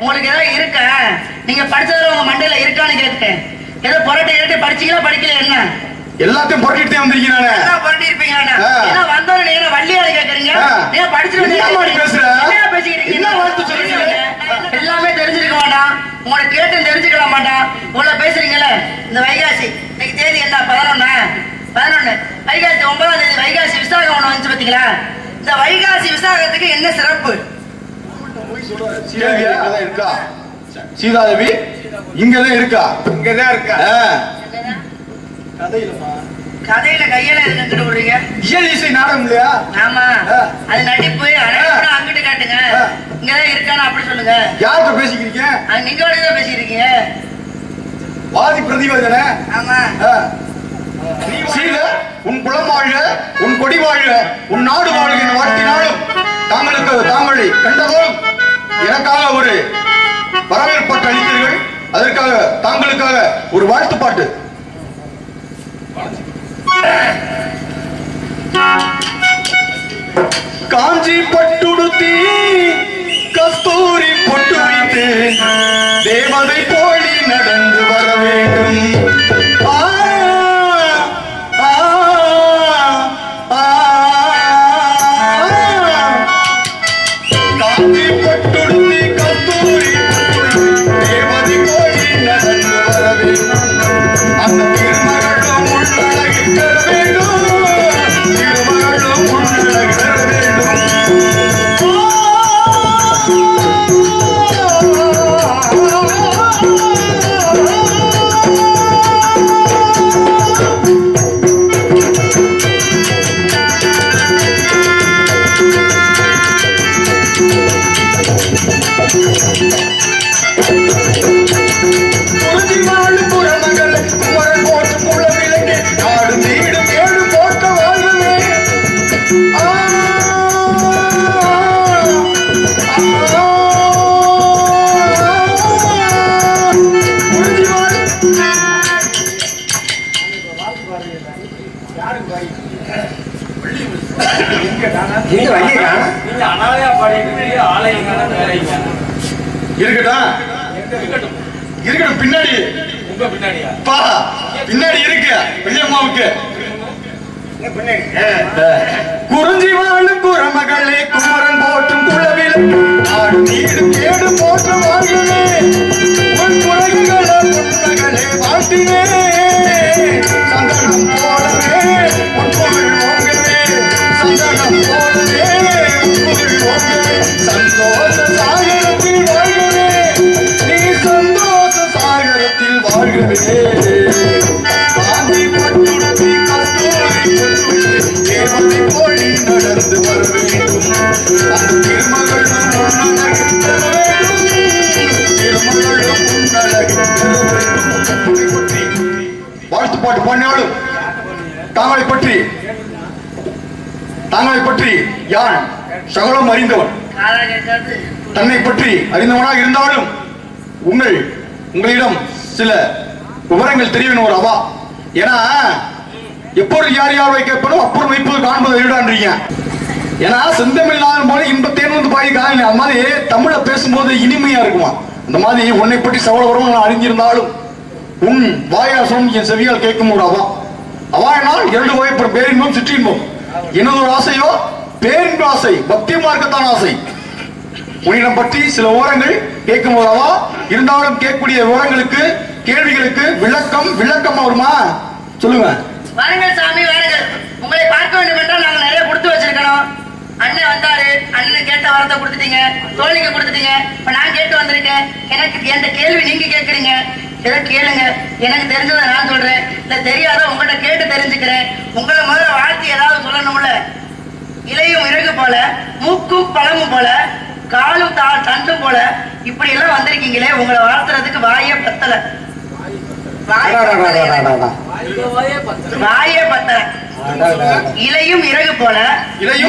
உங்களுக்கு ஏதாவது இருக்கா? நீங்க படிச்சதுல உங்க மண்டையில இருக்கான்னு கேட்டேன். ஏதோ புரட்டை கேட்டு படிச்சீங்களா படிக்கல என்ன? எல்லாத்தையும் புரட்டிட்டு வந்திருக்கீங்க. எல்லாம் புரட்டி இருப்பீங்க. ஏன்னா வந்தவங்க என்ன வள்ளியால கேக்குறீங்க? ஏன் படிச்சுட்டு எல்லாமே தெரிஞ்சிருக்க மாட்டான். உங்களை கேட்டு தெரிஞ்சுக்கலாம் மாட்டான். உங்களை பேசுறீங்கல்ல இந்த வைகாசி இன்னைக்கு தேதி என்ன? 11 வைகாசி 9ஆம் தேதி வைகாசி விசாகம் ஒண்ணு வந்துச்சு பாத்தீங்களா? இந்த வைகாசி விசாகத்துக்கு என்ன சிறப்பு? இருக்கா சீதாதேவி இங்கதான் இருக்கா? இங்கதான் இருக்கா? கதையில கையில இருந்து விடுறீங்க. இயல் இசை நாடகம் இல்லையா? ஆமா, அது நடிப்பு. அங்கிட்டு காட்டுங்க. இங்கதான் இருக்கான்னு அப்படி சொல்லுங்க. யார்கிட்ட பேசிக்கிறீங்க? நீங்க தான் பேசிக்கிறீங்க. வாதி பிரதிவாதன. ஆமா. சீத உன் குலம் வாழ்க, உன் கொடி வாழ்க, உன் நாடு வாழ்க என வாழ்த்தினாலும் தாங்களை கண்டபோதும் எனக்காக ஒரு வரவேற்பாட்டு அளித்தீர்கள். அதற்காக தாங்களுக்காக ஒரு வாழ்த்து பாட்டு. காஞ்சி பட்டுடுத்தி கஸ்தூரி பொட்டு வைத்து தேவதை போலி நடந்து வர வேண்டும். காஞ்சி பட்டுடுத்தி கஸ்தூரி தேவதை போலி நடந்து வர வேண்டும். அந்த திருமகளும் உள்ளழகி பெற வேண்டும். திருமகளும் உள்ளழகி பெற வேண்டும். இருக்கட்டும் பின்னாடி பின்னாடி இருக்கு பெரியம்மாவுக்கு. குறிஞ்சி வாழும் குரமகளே குமரன் போற்றும் குளவில் ஆடு நீடு கேடு போற்ற வாழ்களே உன் குறைகள புன்னகளே வாழ்த்தினே சந்தனம் போலவே உன் புகழ் ஓங்கவே சந்தனம் போலவே உன் புகழ் ஓங்கவே சந்தோஷ சாகரத்தில் வாழ்களே நீ சந்தோஷ சாகரத்தில் வாழ்களே. தேவதை போலி நடந்து வர வேண்டும். அந்த திருமகளும் வாழ்த்து பாட்டு பாடினாலும் தாங்களை பற்றி யான் சகலம் அறிந்தவன். தன்னை பற்றி அறிந்தவனாக இருந்தாலும் உங்களிடம் சில விவரங்கள் தெரியணும் ஒரு அவா. ஏன்னா எப்பொழுது யார் யார் வைக்கப்படும் அப்புறம் வைப்பது காண்பது எழுடான்றீங்க. ஏன்னா செந்தமிழ் போது இன்பத்தேன் வந்து பாய் காணல. அது மாதிரி தமிழை பேசும்போது இனிமையா இருக்குமா. அந்த மாதிரி உன்னை பற்றி சகலவரம் நான் அறிஞ்சிருந்தாலும் உன் வாயாசம் என் செவியால் கேட்கும் ஒரு அவா என்னால் 2 வகை பேரின்பம் சிற்றின்பம். எனது ஒரு ஆசையோ பேரின்ப ஆசை, பக்தி மார்க்கத்தான் ஆசை. உன்னிடம் பற்றி சில விவரங்கள் கேட்கும் ஒரு அவா இருந்தாலும் கேட்கக்கூடிய விவரங்களுக்கு கேள்விகளுக்கு விளக்கம் வருமா சொல்லுங்க. வாருங்கள் சாமி வாருங்கள். உங்களை பார்க்க வேண்டும் என்றால் நாங்க நிறைய கொடுத்து வச்சிருக்கணும். அண்ணன் வந்தாரு, அண்ணன் கேட்ட வார்த்தை கொடுத்துட்டீங்க, தோழிக்கு கொடுத்துட்டீங்க. இப்ப நான் கேட்டு வந்திருக்கேன். எனக்கு எந்த கேள்வி நீங்க கேட்கறீங்க, ஏதோ கேளுங்க. எனக்கு தெரிஞ்சதை நான் சொல்றேன், இல்ல தெரியாத உங்கள்கிட்ட கேட்டு தெரிஞ்சுக்கிறேன். உங்களை முதல்ல வாழ்த்து ஏதாவது சொல்லணும்ல. இலையும் இறகு போல, மூக்கும் பழமும் போல, காலும் தண்டும் போல, இப்படி எல்லாம் வந்திருக்கீங்களே, உங்களை வாழ்த்துறதுக்கு வாயே பத்தல. வாயே பத்தல. இலையும் இறகு போல,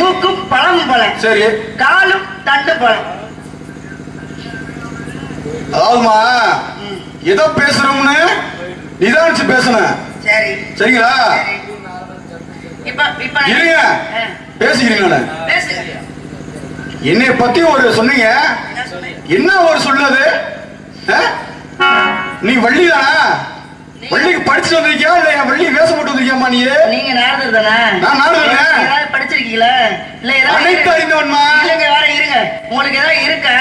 மூக்கும் பழமும் போல, சரி, காலும் தண்டு போல. அதாவதுமா ஏதோ பேசுறோம்னு நிதானிச்சு பேசணும். சரி சரிங்களா? இப்ப இருங்க பேசிக்கிறீங்க. என்னை பத்தி ஒரு சொன்னீங்க. என்ன ஒரு சொல்லுது? நீ வள்ளி தானா? வள்ளிக்கு படிச்சுட்டு வந்திருக்கியா இல்ல என் வள்ளி வேஷம் போட்டு வந்திருக்கியாமா நீ? நீங்க நாரதர் தானே? நான் நாரதர். ஏதாவது படிச்சிருக்கீங்களா? இல்ல ஏதாவது அனைத்து அறிந்தவன்மா. இல்லங்க வேற இருங்க. உங்களுக்கு ஏதாவது இருக்கா?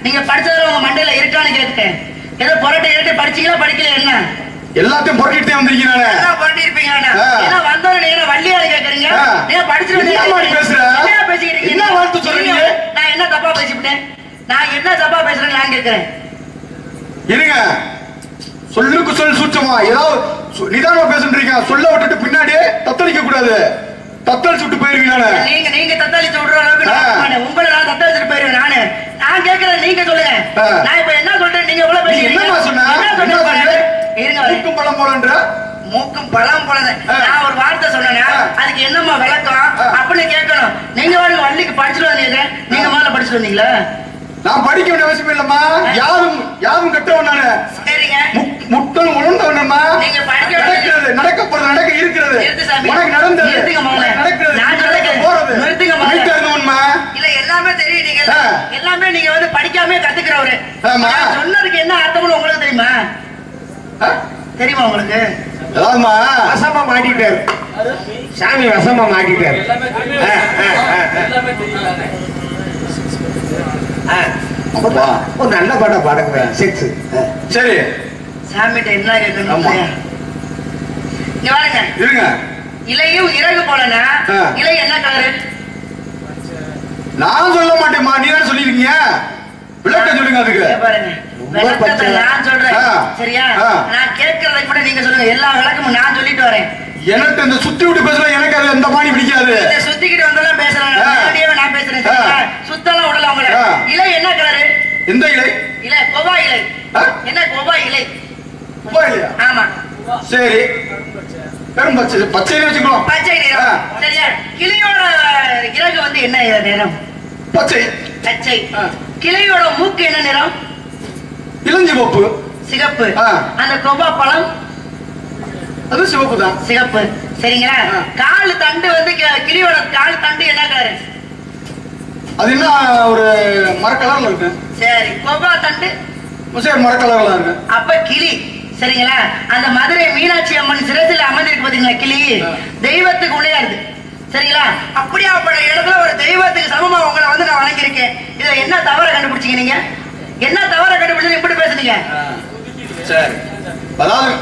நீங்க படிச்சதுல உங்க மண்டையில இருக்கான்னு கேட்டேன். ஏதோ புரட்டை ஏறிட்டு படிச்சீங்களா படிக்கல என்ன? எல்லாத்தையும் புரட்டிட்டு வந்திருக்கீங்க நானே. எல்லாம் புரட்டி இருப்பீங்க நானே. ஏன்னா வந்தவங்க நீங்க வள்ளியாரு கேக்குறீங்க. நீங்க படிச்சிட்டு வந்தீங்க. என்ன மாதிரி பேசுற? என்ன பேசிட்டு இருக்கீங்க? என்ன வார்த்தை சொல்றீங்க? நான் என்ன தப்பா பேசிட்டேன்? நான் என்ன தப்பா பேசுறேன்னு நான் கேக்குறேன். இருங்க. சொல்லுக்கு சொல் சூட்சமா ஏதாவது நிதானமா பேசுறீங்க. சொல்ல விட்டுட்டு பின்னாடி தத்தளிக்க கூடாது. தத்தளிச்சு விட்டு போயிருவீங்க நானு. நீங்க தத்தளிச்சு விடுற அளவுக்கு நான் உங்களை நான் தத்தளிச்சுட்டு போயிருவேன் நானு. நான் கேக்குறேன் நீங்க சொல்லுங்க. நான் இப்ப என்ன சொல்றேன் நீங்க எவ்வளவு பேசுறீங்க? என்னமா சொன்ன? என்ன சொன்னீங்க? இருங்க. மூக்கும் பழம் போலன்ற மூக்கும் பழம் போல. நான் ஒரு வார்த்தை சொன்னேன்னா அதுக்கு என்னமா விளக்கம் அப்படின்னு கேட்கணும். நீங்க வாங்க வள்ளிக்கு படிச்சுட்டு வந்தீங்க. நீங்க முதல்ல படிச்சுட்டு வந்தீங்களா? நான் படிக்க வேண்டிய அவசியம் இல்லம்மா. யாரும் கட்டவன் நானு. சரிங்க. முட்டம் உணர்ந்தவனம்மா. நீங்க படிக்க நடக்கிறது நடக்க போறது நடக்க இருக்கிறது. உனக்கு நடந்தது நடக்கிறது. நான் சொல்றேன் போறது நினைத்தவன்மா. இல்ல எல்லாமே தெரியும். நீங்க எல்லாமே நீங்க வந்து படிக்காம கத்துக்கிறவரு. நான் சொன்னதுக்கு என்ன அர்த்தம்னு உங்களுக்கு தெரியுமா? தெரியுமா உங்களுக்கு? அதாவதுமா வசமா மாட்டிட்டாரு சாமி. வசமா மாட்டிட்டாரு. ஒரு நல்ல பாட்டா பாடுங்க. செக்ஸ். சரி சாமிட்ட என்ன கேட்கணும்? இங்க வாருங்க. இருங்க. இலையும் இறகு போலனா இலை என்ன கலரு? நான் சொல்ல மாட்டேம்மா. நீ தான் சொல்லிருக்கீங்க. விளக்கம் சொல்லுங்க அதுக்கு. பாருங்க விளக்கத்தை நான் சொல்றேன். சரியா? நான் கேட்கறதை கூட நீங்க சொல்லுங்க. எல்லா விளக்கமும் நான் சொல்லிட்டு வரேன். எனக்கு இந்த சுத்தி விட்டு பேசுற எனக்கு அது எந்த பாணி பிடிக்காது. சுத்திக்கிட்டு வந்தாலும் பேசுறேன். நான் பேசுறேன். சுத்தலாம் விடல உங்களை. இலை என்ன கலரு? எந்த இலை? இலை கோவா இலை. என்ன கோவா இலை? கோவா இலையா? ஆமா. சரி பெரும் பச்சை பச்சைன்னு வச்சுக்கலாம். பச்சை நிறம். சரியா? கிளியோட இறகு வந்து என்ன நிறம்? பச்சை. பச்சை. கிளியோட மூக்கு என்ன நிறம்? இளஞ்சிவப்பு. சிகப்பு. அந்த கோவா பழம் அது சிவப்பு தான். சிகப்பு. சரிங்களா? கால் தண்டு வந்து கிளியோட கால் தண்டு என்ன கலரு? அது என்ன ஒரு மரக்கலர்ல இருக்கு. சரி கோவா தண்டு சரி மரக்கலர்ல இருக்கு. அப்ப கிளி. சரிங்களா? அந்த மதுரை மீனாட்சி அம்மன் சிரசில் அமர்ந்திருக்கு பாத்தீங்களா கிளி? தெய்வத்துக்கு உடையா இருக்கு. சரிங்களா? அப்படியாப்பட்ட இடத்துல ஒரு தெய்வத்துக்கு சமமா உங்களை வந்து நான் வணங்கியிருக்கேன். இதுல என்ன தவற கண்டுபிடிச்சீங்க? நீங்க என்ன தவற கண்டுபிடிச்சு இப்படி பேசுனீங்க? சரி அதாவது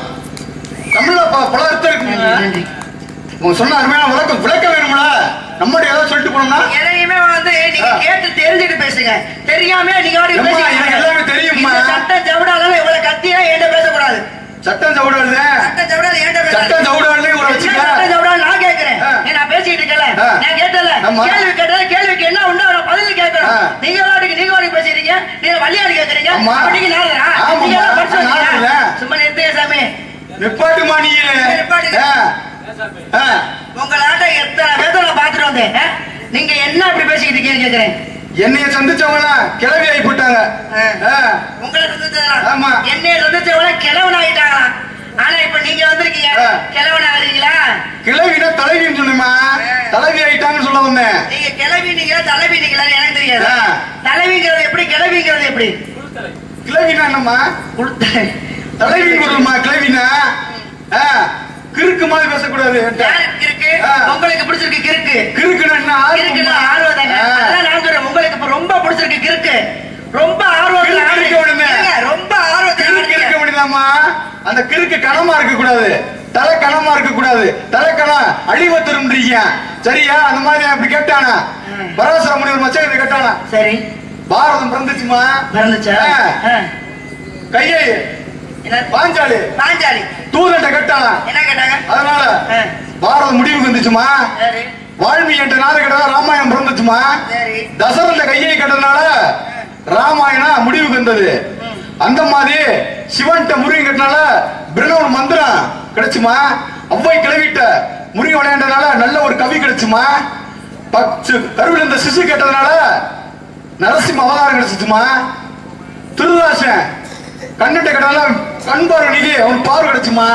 தமிழ்ல பல அர்த்தம் இருக்கு. உங்க சொன்ன அருமையான விளக்கம் வேணும்ல. நம்மளுடைய ஏதாவது சொல்லிட்டு போனோம்னா எதையுமே வந்து நீங்க கேட்டு தெரிஞ்சுட்டு பேசுங்க. தெரியாம நீங்க எனக்கு எல்லாமே தெரியுமா? சட்டம் ஜவுடாலும் இவ்வளவு கத்தியா என்கிட்ட பேசக்கூடாது. சட்டம் ஜவுடாது. சட்டம் ஜவுடாது என்கிட்ட பேச. சட்டம் ஜவுடாலே ஒரு வச்சுக்க. சட்டம் ஜவுடால் நான் கேக்குறேன். நான் பேசிட்டு இருக்கல. நான் கேட்டல. கேள்வி கேட்டா கேள்விக்கு என்ன உண்டோ நான் பதில் கேக்குறேன். நீங்க வாட்டுக்கு பேசிறீங்க. நீங்க வள்ளியார் கேக்குறீங்க. நீங்க நாளா? நீங்க படிச்சீங்க. சும்மா நிறுத்தே சாமி. நிப்பாட்டுமா நீ. உங்களாட்ட எத்தனை பேரை நான் பாத்துட்டு வந்தேன். நீங்க என்ன இப்படி பேசிட்டு இருக்கீங்கன்னு கேக்குறேன். என்னைய சந்திச்சவங்க கிளவி ஆகி போட்டாங்க. உங்களை சந்திச்சவங்க என்னைய சந்திச்சவங்க கிழவன் ஆகிட்டாங்களா? ஆனா இப்ப நீங்க வந்திருக்கீங்க கிழவன் ஆகிறீங்களா? கிளவினா தலைவின்னு சொன்னமா. தலைவி ஆயிட்டாங்கன்னு சொல்ல வந்தேன். நீங்க கிளவி நீங்களா தலைவி நீங்களான்னு எனக்கு தெரியாது. தலைவிங்கிறது எப்படி கிளவிங்கிறது எப்படி? கிளவினா என்னம்மா? தலைவிங்கிறதுமா கிளவினா கிறுக்கு மாதிரி பேசக்கூடாது. கிறுக்கு உங்களுக்கு பிடிச்சிருக்கு கிறுக்கு. கிறுக்குன்னா என்ன? கிறுக்குன்னா ஆர்வம் தானே. அதான் நான் சொல்றேன் உங்களுக்கு இப்ப ரொம்ப பிடிச்சிருக்கு கிறுக்கு. ரொம்ப ஆர்வத்துல ரொம்ப ஆர்வத்துல கிறுக்க வேண்டியதாமா. அந்த கிறுக்கு கனமா இருக்க கூடாது. தலை கனமா இருக்க கூடாது. தலை கணம் அழிவத்திருந்தீங்க. சரியா? அந்த மாதிரி அப்படி கேட்டானா பராசர முனிவர் மச்சகத்தை கேட்டானா. சரி பாரதம் பிறந்துச்சுமா. பிறந்துச்சா? கையை பாஞ்சாலி பாஞ்சாலி தூதன்ட்ட கேட்டானா. என்ன கேட்டாங்க? அதனால பாரதம் முடிவுக்கு வந்துச்சுமா. வால்மீகி என்ற நாள் கேட்டதா ராமாயணம் பிறந்துச்சுமா. தசரத கையை கேட்டதுனால ராமாயணம் முடிவுக்கு வந்தது. அந்த மாதிரி சிவன்ட்ட முருகன் கேட்டனால பிரம்மன் மந்திரம் கிடைச்சுமா. அவ்வை கிளவிட்ட முருகன் விளையாண்டனால நல்ல ஒரு கவி கிடைச்சுமா. கருவில் இருந்த சிசு கேட்டதுனால நரசிம்ம அவதாரம் கிடைச்சிச்சுமா. திருதாசன் கண்ணிட்ட கேட்டனால கண் பார்வை நீங்க அவன் பார்வை கிடைச்சுமா.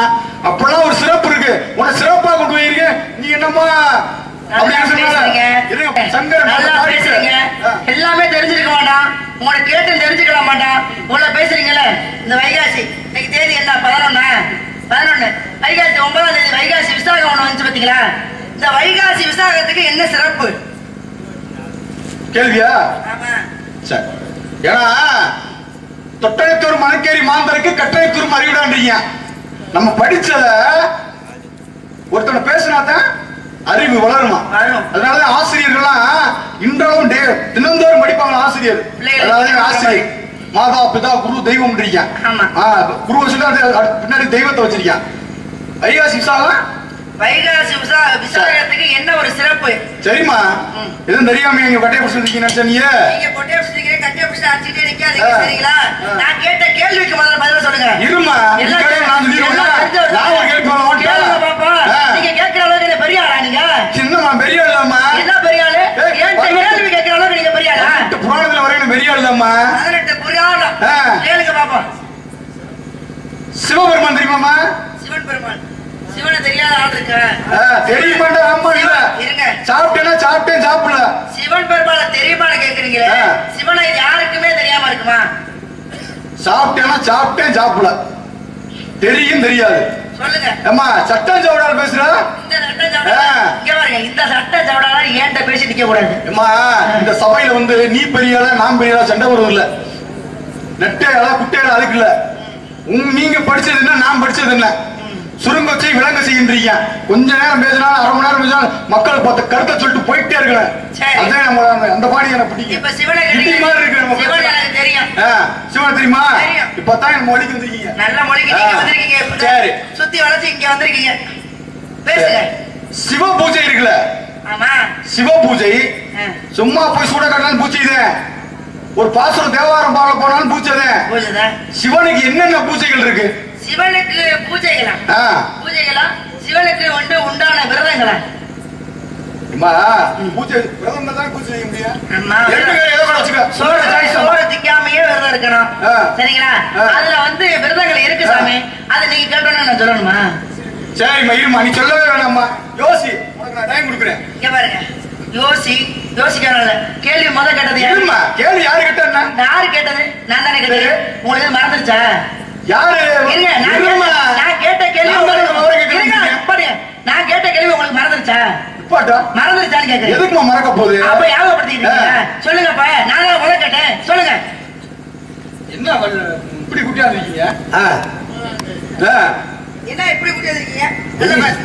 அப்பெல்லாம் ஒரு சிறப்பு இருக்கு. உன சிறப்பா கொண்டு போயிருக்க நீ என்னமா எல்லாமே தெரிஞ்சிருக்க வேண்டாம். உங்களை கேட்டு தெரிஞ்சுக்கலாம் மாட்டான். உங்களை பேசுறீங்கல்ல இந்த வைகாசி இன்னைக்கு தேதி என்ன 11 வைகாசி 9ஆம் தேதி வைகாசி விசாகம் ஒண்ணு வந்துச்சு பாத்தீங்களா? இந்த வைகாசி விசாகத்துக்கு என்ன சிறப்பு? கேள்வியா? ஆமா. சரி. ஏன்னா தொட்டனைத்தூர் மணக்கேரி மாந்தருக்கு கட்டளைத்தூர் அறிவிடான்றீங்க. நம்ம படிச்சத ஒருத்தனை பேசினாதான் அறிவு வளருமா? அதனாலதான் ஆசிரியர்கள்லாம் இன்றளவும் தினந்தோறும் படிப்பாங்க. ஆசிரியர் அதாவது ஆசிரியர் மாதா பிதா குரு தெய்வம் குரு வச்சுட்டு பின்னாடி தெய்வத்தை வச்சிருக்கான். வைகாசி விசாகம் வைகாசி விசாகத்துக்கு என்ன ஒரு சிறப்பு சரிம்மா? எதுவும் தெரியாம எங்க கட்டைய பிடிச்சிருக்கீங்க. நீங்க கொட்டைய பிடிச்சிருக்கீங்க, கட்டைய பிடிச்சி அடிச்சுட்டே நிக்காதீங்க சரிங்களா? நான் கேட்ட கேள்விக்கு முதல்ல பதில் சொல்லுங்க. இருமா நான் நீங்க கேட்கிற அளவுக்கு பெரிய ஆளா? நீங்க சின்னமா பெரிய ஆளாமா? என்ன பெரிய ஆளு? கேள்வி கேட்கிற அளவுக்கு நீங்க பெரிய ஆளா? புராணத்துல வரைக்கும் பெரிய ஆளுதாம்மா. 18 புராணம் கேளுங்க பாப்போம். சிவபெருமான் தெரியுமாமா? சிவன் பெருமான். சிவனை தெரியாத ஆள் இருக்கா? தெரியுமாண்டா? ஆமா இல்ல இருங்க. சாப்பிட்டேன்னா சாப்பிட்டேன் சாப்பிடல. சிவன் பெருமாளை தெரியுமான்னு கேக்குறீங்களே, சிவனை யாருக்குமே தெரியாம இருக்குமா? சாப்பிட்டேன்னா சாப்பிட்டேன் சாப்பிடல, தெரியும் தெரியாது சொல்லுங்க. அம்மா சட்டம் சவடால் பேசுற. இந்த சட்டம் சவடால இங்க பாருங்க, இந்த சட்டம் சவடால ஏன்ட்ட பேசி நிக்க கூடாது. அம்மா இந்த சபையில வந்து நீ பெரிய ஆளா நான் பெரிய ஆளா சண்டை வருது இல்ல. நெட்டையாளா குட்டையாளா அதுக்கு இல்ல. நீங்க படிச்சது என்ன நான் படிச்சது என்ன சுருங்க வச்சு விளங்க செய்கின்றீங்க. கொஞ்ச நேரம் பேசினாலும் அரை மணி நேரம் பேசினாலும் மக்கள் பார்த்த கருத்தை சொல்லிட்டு போயிட்டே இருக்கிறேன். அதான் நம்ம அந்த பாடி எனக்கு பிடிக்கும். இப்ப சிவனை மாதிரி இருக்கு. சிவன் எனக்கு தெரியும். சிவன் தெரியுமா? இப்பதான் நம்ம மொழிக்கு வந்திருக்கீங்க. நல்ல மொழிக்கு நீங்க வந்திருக்கீங்க. சரி சுத்தி வளைச்சு இங்க வந்திருக்கீங்க. பேசுங்க. சிவ பூஜை இருக்குல்ல? ஆமா. சிவ பூஜை சும்மா போய் சூட கட்டினாலும் பூஜை இது. ஒரு பாசுரம் தேவாரம் பாட போனாலும் பூஜை. சிவனுக்கு என்னென்ன பூஜைகள் இருக்கு? சிவனுக்கு பூஜைகளா? பூஜைகளா? சிவனுக்கு உண்டான விரதங்களா? பூஜை விரதம் தான் பூஜை செய்ய முடியும். சோறு திங்காமையே விரதம் இருக்கணும் சரிங்களா? அதுல வந்து விரதங்கள் இருக்கு சாமி. அதை நீங்க கேட்டோன்னு நான் சொல்லணுமா? சரிம்மா இருமா, நீ சொல்லவே வேணாம்மா. யோசி, உனக்கு நான் டைம் கொடுக்குறேன். இங்க பாருங்க, யோசிக்கணும்ல. கேள்வி முத கேட்டது யாருமா? கேள்வி யாரு கேட்டா? யாரு கேட்டது? நான் தானே கேட்டது. உங்களுக்கு மறந்துருச்சா? யாரு? நான் கேட்ட கேள்வி நான் கேட்ட கேள்வி உங்களுக்கு மறந்துருச்சா? மறந்துருச்சான்னு கேட்கிறேன். எதுக்குமா மறக்க போகுது? அப்ப ஞாபகப்படுத்திட்டீங்க. சொல்லுங்கப்பா, நான் முத கேட்டேன். சொல்லுங்க. என்ன இப்படி குட்டியா இருக்கீங்க? என்ன இப்படி குட்டியா இருக்கீங்க?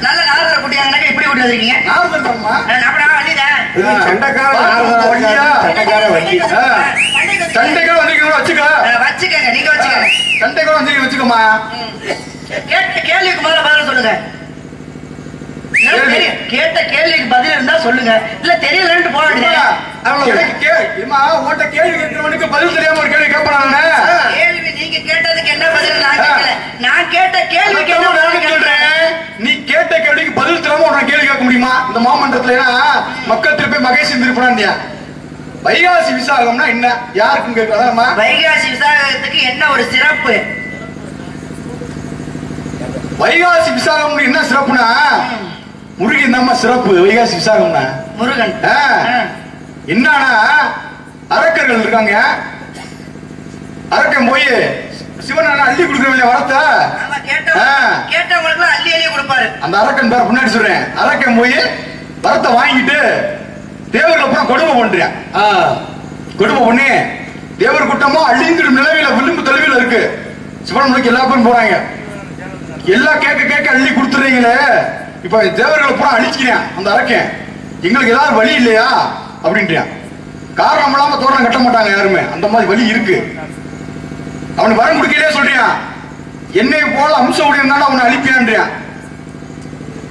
நல்ல நாரதர குட்டியாங்க இப்படி குட்டியா இருக்கீங்க? நாரதரமா? நான் வண்டிதான். சண்டைக்கார வண்டிக்கா வச்சுக்கங்க. நீங்க வச்சுக்கங்க. சண்டைக்கார வண்டி வச்சுக்கோமா. கேட்ட கேள்விக்கு முதல்ல பதில் சொல்லுங்க. கேட்ட கேள்விக்கு பதில் இருந்தா சொல்லுங்க, இல்ல தெரியலன்னு போக வேண்டியது. கேள்வி கேட்கிறவனுக்கு பதில் தெரியாம ஒரு கேள்வி கேட்பானே. கேள்வி நீங்க கேட்டதுக்கு என்ன பதில்? நான் கேட்கல. நான் கேட்ட கேள்விக்கு நீ கேட்ட கேள்விக்கு பதில் தெரியாம ஒரு கேள்வி கேட்க முடியுமா இந்த மாமன்றத்துல? மக்கள் திருப்பி மகேஷ் திருப்பினா வைகாசி விசாகம்னா என்ன யாருக்கும் கேட்கலாமா? வைகாசி விசாகத்துக்கு என்ன ஒரு சிறப்பு? வைகாசி விசாகம் என்ன சிறப்புனா முருகன் தான் சிறப்பு. வைகாசி விசாகம்னா முருகன் என்னன்னா அரக்கர்கள் இருக்காங்க. அரக்கன் போய் சிவன் அள்ளி கொடுக்கறவங்க வரத்த கேட்டவங்களுக்கு அள்ளி அள்ளி கொடுப்பாரு. அந்த அரக்கன் பேர் முன்னாடி சொல்றேன். அரக்கன் போய் வரத்தை வாங்கிட்டு தேவர்கள் அப்புறம் கொடுமை பண்றான். கொடுமை பண்ணி தேவர் கூட்டமா அழிந்துடும் நிலவில விளிம்பு தெளிவில் இருக்கு. சிவன் எல்லா பேரும் போறாங்க. எல்லாம் கேட்க கேட்க அள்ளி கொடுத்துறீங்களே. இப்ப தேவர்களை பூரா அழிச்சுக்கிறேன் அந்த அரக்கன். எங்களுக்கு ஏதாவது வழி இல்லையா அப்படின்றான். காரணம் இல்லாம தோரணம் கட்ட மாட்டாங்க யாருமே. அந்த மாதிரி வழி இருக்கு. அவனுக்கு வரம் கொடுக்கலையே சொல்றான். என்னை போல அம்சம் உடையனால அவனை அழிப்பான்றான்.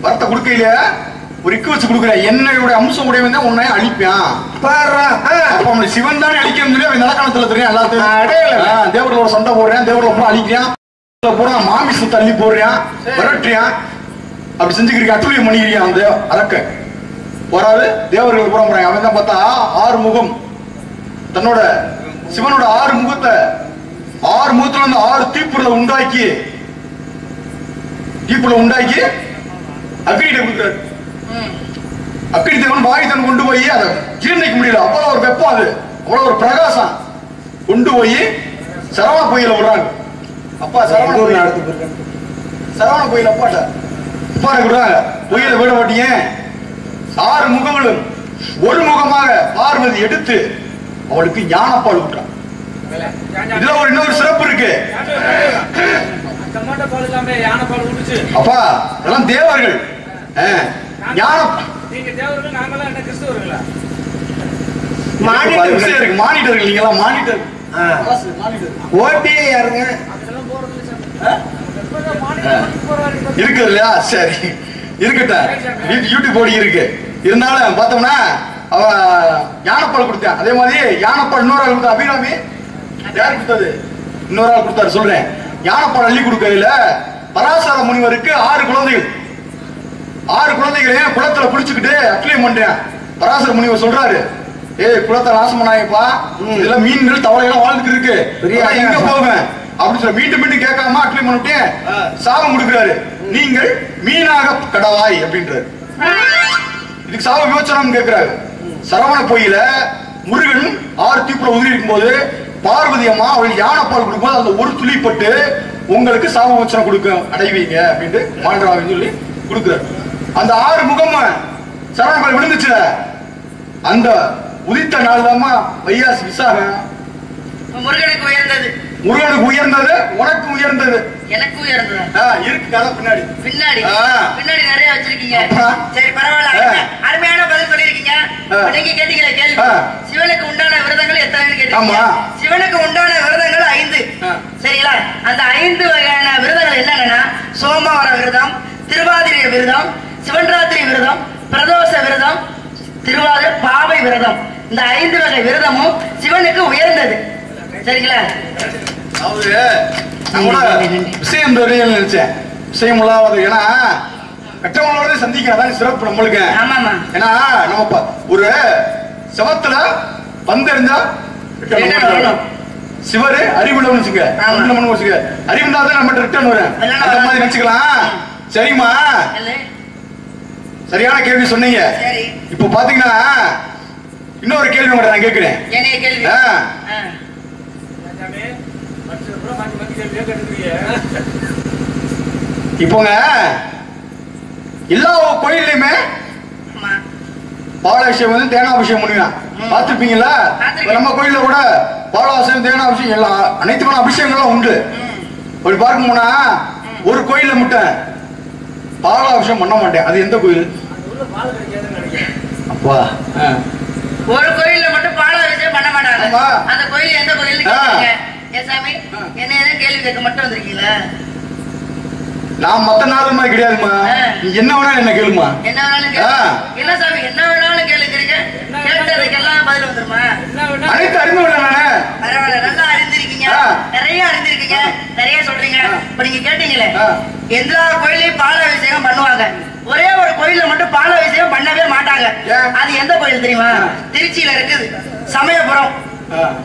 வரத்தை கொடுக்கலையே ஒரு இக்கு வச்சு கொடுக்குறேன். என்னையோட அம்சம் உடையவன் தான் உன்னை அழிப்பான். சிவன் தானே அழிக்கணும் சொல்லி அவன் நடக்கணத்துல தெரியும். எல்லாத்தையும் தேவர்களோட சண்டை போடுறேன். தேவர்களை பூரா அழிக்கிறான். பூரா மாமிசத்தை தள்ளி போடுறான், விரட்டுறான். அப்படி செஞ்சுக்கிறீங்க. அட்டுழியம் பண்ணிக்கிறியான் அந்த அரக்க. போறாரு தேவர்கள் பூரா போறாங்க. அவன் தான் பார்த்தா 6 முகம். தன்னோட சிவனோட 6 முகத்தை 6 முகத்துல இருந்து 6 தீப்புல உண்டாக்கி அக்னிகிட்ட கொடுக்குறாரு. அக்னி தேவன் வாயுதன் கொண்டு போய் அதை ஜீர்ணிக்க முடியல. அவ்வளவு ஒரு வெப்பம், அது அவ்வளவு ஒரு பிரகாசம். கொண்டு போய் சரவண கோயில விடுறாங்க. அப்பா சரவண கோயில் அப்பாட்ட அப்பா விடுறாங்க. கோயில விட மாட்டீங்க. 6 முகங்களும் ஒரு முகமாக பார்வதி எடுத்து அவளுக்கு ஞானப்பால் விட்டுறான். இதுல ஒரு இன்னொரு சிறப்பு இருக்கு. அப்பா அதெல்லாம் தேவர்கள். மானிட்டர்கள். நீங்க எல்லாம் மானிட்டர் ஓட்டியே யாருங்க இருக்கு இல்லையா? சரி இருக்கட்டும். யூடியூப் ஓடி இருக்கு. இருந்தாலும் பார்த்தோம்னா அவ யானைப்பால் கொடுத்தான். அதே மாதிரி யானைப்பால் இன்னொரு ஆள் கொடுத்தா. அபிராமி யார் கொடுத்தது? இன்னொரு ஆள் கொடுத்தாரு. சொல்றேன். யானைப்பால் அள்ளி கொடுக்கையில பராசர முனிவருக்கு 6 குழந்தைகள். 6 குழந்தைகளையும் குளத்துல குளிச்சுக்கிட்டு அக்லியம் பண்றேன். பராசர முனிவர் சொல்றாரு, ஏய் குளத்தை நாசம் பண்ணாயப்பா, இதெல்லாம் மீன்கள் தவளையெல்லாம் வாழ்ந்துட்டு இருக்கு, எங்க போவேன் அப்படின்னு சொல்ல மீண்டும் மீண்டும் கேட்காம அக்லியம் பண்ணிட்டு சாபம் கொடுக்குறாரு. நீங்கள் மீனாக கடவாய் அப்படின்றாரு. இதுக்கு சாப விமோச்சனம் கேட்கிறாரு. சரவண கோயில முருகன் 6 தீப்புல உதிரி இருக்கும் போது பார்வதி அம்மா அவள் யானைப்பால் கொடுக்கும்போது அந்த ஒரு துளிப்பட்டு உங்களுக்கு சாப விமோச்சனம் கொடுக்க அடைவீங்க அப்படின்ட்டு மாண்டராவின்னு சொல்லி கொடுக்குறாரு. அந்த 6 முகம் சரவண கோயில் விழுந்துச்சு. அந்த உதித்த நாள் தாமா வையாசி விசாகம். முருகனுக்கு உயர்ந்தது. முருகனுக்கு உயர்ந்தது, உனக்கு உயர்ந்தது, எனக்கு உயர்ந்தது. இருக்கு கதை பின்னாடி பின்னாடி பின்னாடி நிறைய வச்சிருக்கீங்க. சரி பரவாயில்ல. அருமையான பதில் சொல்லிருக்கீங்க. நீங்க கேட்டீங்களே கேள்வி, சிவனுக்கு உண்டான விரதங்கள் எத்தனைன்னு கேட்டீங்க. சிவனுக்கு உண்டான விரதங்கள் 5. சரிங்களா? அந்த 5 வகையான விரதங்கள் என்னன்னா சோமவார விரதம், திருவாதிரை விரதம், சிவன்ராத்திரி விரதம், பிரதோஷ விரதம், திருவாதிரை பாவை விரதம். இந்த 5 வகை விரதமும் சிவனுக்கு உயர்ந்தது. சரிங்களா? விஷயம் தெரியல நினைச்சேன். விஷயம் உள்ளாவது. ஏன்னா கட்டவங்களோட சந்திக்கிறதான் சிறப்பு நம்மளுக்கு. ஏன்னா நம்ம ஒரு சமத்துல பந்தெறிஞ்சா சிவரு அறிவுள்ளவன்னு வச்சுக்க, அறிவுண்டா தான் நம்ம ரிட்டர்ன் வரும். அந்த மாதிரி நினைச்சுக்கலாம். சரிம்மா, சரியான கேள்வி சொன்னீங்க. இப்ப பாத்தீங்கன்னா இன்னொரு கேள்வி உங்களை நான் கேட்கிறேன். இப்போங்க எல்லா கோயில்லையுமே பாலாபிஷேகம் வந்து தேனாபிஷேகம் பண்ணுவான். பார்த்துருப்பீங்களா? நம்ம கோயில்ல கூட பாலாபிஷேகம் தேனாபிஷேகம் எல்லாம் அனைத்துமான அபிஷேகங்கள்லாம் உண்டு. அப்படி பார்க்க போனா ஒரு கோயில்ல மட்டும் பாலாபிஷேகம் பண்ண மாட்டேன். அது எந்த கோயில்? அப்பா ஒரு கோயில்ல மட்டும் பாலாபிஷேகம் பண்ண மாட்டாங்க. அந்த கோயில் எந்த கோயில்? சாமி என்ன கேள்வி கேட்க மட்டும் வந்திருக்கீங்களா? நான் மத்த நாள் மாதிரி கிடையாதுமா. என்ன வேணாலும் என்ன கேளுமா. என்ன வேணாலும் என்ன சாமி என்ன வேணாலும் கேளுங்க. கேட்டதுக்கெல்லாம் பதில் வந்துருமா? அனைத்து அறிந்து நானே. பரவாயில்ல, நல்லா அறிந்திருக்கீங்க. நிறைய அறிந்திருக்கீங்க, நிறைய சொல்றீங்க. இப்ப நீங்க கேட்டீங்களே எல்லா கோயிலையும் பாலாபிஷேகம் பண்ணுவாங்க, ஒரே ஒரு கோயில்ல மட்டும் பாலாபிஷேகம் பண்ணவே மாட்டாங்க. அது எந்த கோயில் தெரியுமா? திருச்சியில இருக்குது, சமயபுரம்.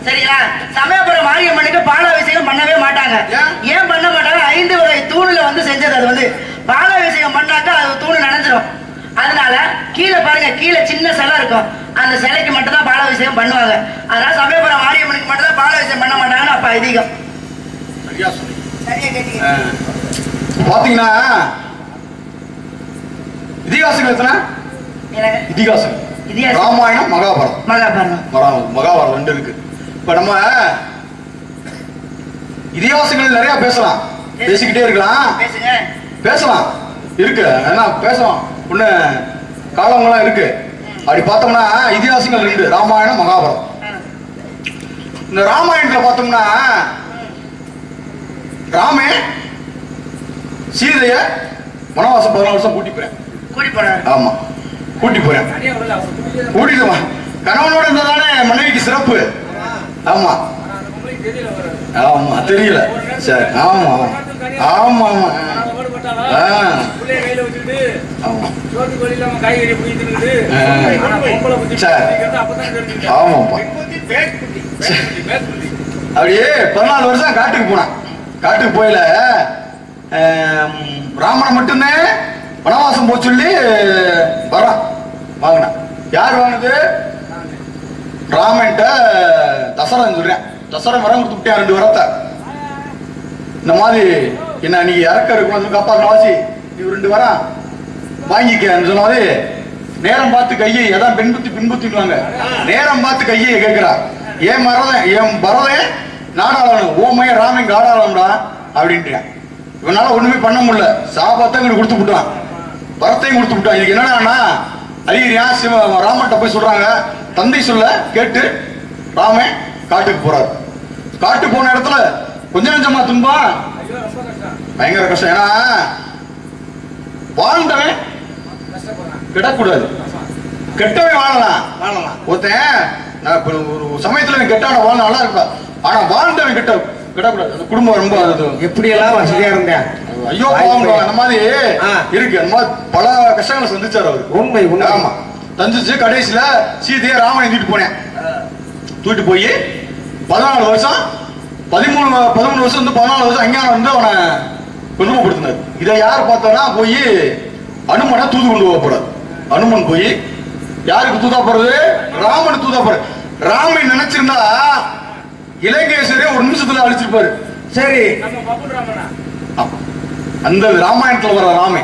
சரிங்களா? சமயபுரம் மாரியம்மனுக்கு பாலாபிஷேகம் பண்ணவே மாட்டாங்க. ஏன் பண்ண மாட்டாங்க? 5 வகை தூணுல வந்து செஞ்சது. அது வந்து பாலாபிஷேகம் பண்ணாக்கா அது தூணு நனைஞ்சிடும். அதனால கீழே பாருங்க, கீழே சின்ன சிலை இருக்கும். அந்த சிலைக்கு மட்டும் தான் பாலாபிஷேகம் பண்ணுவாங்க. அதனால சமயபுரம் மாரியம்மனுக்கு மட்டும் தான் பாலாபிஷேகம் பண்ண மாட்டாங்கன்னு அப்ப ஐதீகம். சரியா கேட்டீங்க. பாத்தீங்கன்னா இதிகாசங்கள் எத்தனை? இதிகாசம் ராமாயணம், மகாபாரதம். மகாபாரதம் 2 இருக்கு. இப்ப நம்ம இதிகாசங்கள் நிறைய பேசலாம், பேசிக்கிட்டே இருக்கலாம், பேசலாம் இருக்கு. ஏன்னா பேசலாம் ஒண்ணு காலங்கள்லாம் இருக்கு. அப்படி பார்த்தோம்னா இதிகாசங்கள் 2, ராமாயணம், மகாபாரதம். இந்த ராமாயணத்துல பார்த்தோம்னா ராமே சீதைய வனவாசம் 14 வருஷம் கூட்டி போறேன். ஆமா, கூட்டி போறேன். கூட்டிட்டு கணவனோட இருந்தாதானே மனைவிக்கு சிறப்பு. ஆமா ஆமா தெரியல. சரி, ஆமா ஆமா ஆமா ஆமாப்பா. அப்படியே 14 வருஷம் காட்டுக்கு போனான். காட்டுக்கு போயில ராமனை மட்டும்தான் வனவாசம் போக சொல்லி வரான். வாங்கினான். யார் வாங்கினது? ராமன்ட்ட தசரதன் சொல்றேன். தசரம் வரம் கொடுத்து விட்டேன் 2 வரத்தை. இந்த மாதிரி என்ன நீ இறக்க இருக்கும் காப்பாற்ற வாசி நீ 2 வரம் வாங்கிக்கன்னு சொன்ன மாதிரி நேரம் பார்த்து கையை எதான் பின்புத்திடுவாங்க. நேரம் பார்த்து கையை கேட்கிறா. ஏன் வரதன் நாடாளனு ஓமைய ராமன் காடாளன்டா அப்படின்ட்டு இவனால ஒண்ணுமே பண்ண முடியல. சாபத்தை இங்க கொடுத்து விட்டான், வரத்தையும் கொடுத்து விட்டான். இதுக்கு என்னன்னா அரியரியா ராமன்ட்ட போய் சொல்றாங்க. தந்தை சொல்ல கேட்டு ராமன் காட்டுக்கு போறாரு. காட்டு போன இடத்துல கொஞ்சம் கொஞ்சமா துன்பா பயங்கர கஷ்டம். ஏன்னா வாழ்ந்தவன் கிடக்கூடாது, கெட்டவன் வாழலாம். ஒருத்தன் ஒரு சமயத்துல கெட்டவன வாழ நல்லா இருப்பா. ஆனா வாழ்ந்தவன் கிடக்கூடாது. குடும்பம் ரொம்ப எப்படி எல்லாம் வசதியா இருந்தேன். ஐயோ அந்த மாதிரி இருக்கு. அந்த மாதிரி பல கஷ்டங்களை சந்திச்சாரு அவரு. உண்மை உண்மை. ஆமா சந்திச்சு கடைசியில சீதையை ராமனை தூக்கிட்டு போனேன். தூக்கிட்டு போய் 14 வருஷம் 13 வருஷம் வந்து 14 வருஷம் அஞ்ஞானம் வந்து அவனை கொடுமைப்படுத்தினார். இதை யார் பார்த்தோன்னா போய் அனுமனை தூது கொண்டு போகக்கூடாது. அனுமன் போய் யாருக்கு தூதா போறது? ராமனு தூதா போறது. ராமன் நினைச்சிருந்தா இலங்கேஸ்வரே 1 நிமிஷத்துல அழிச்சிருப்பாரு. சரி அந்த ராமாயணத்துல வர ராமே